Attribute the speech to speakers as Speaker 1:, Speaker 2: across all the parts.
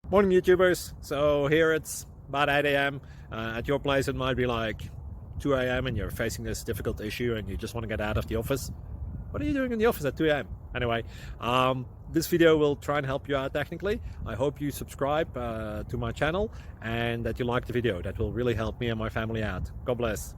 Speaker 1: Morning YouTubers. So here it's about 8 a.m. At your place it might be like 2 a.m. and you're facing this difficult issue and you just want to get out of the office. What are you doing in the office at 2 a.m.? Anyway, this video will try and help you out technically. I hope you subscribe to my channel and that you like the video. That will really help me and my family out. God bless.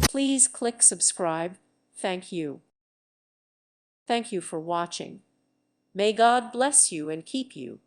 Speaker 2: Please click subscribe. Thank you. Thank you for watching. May God bless you and keep you.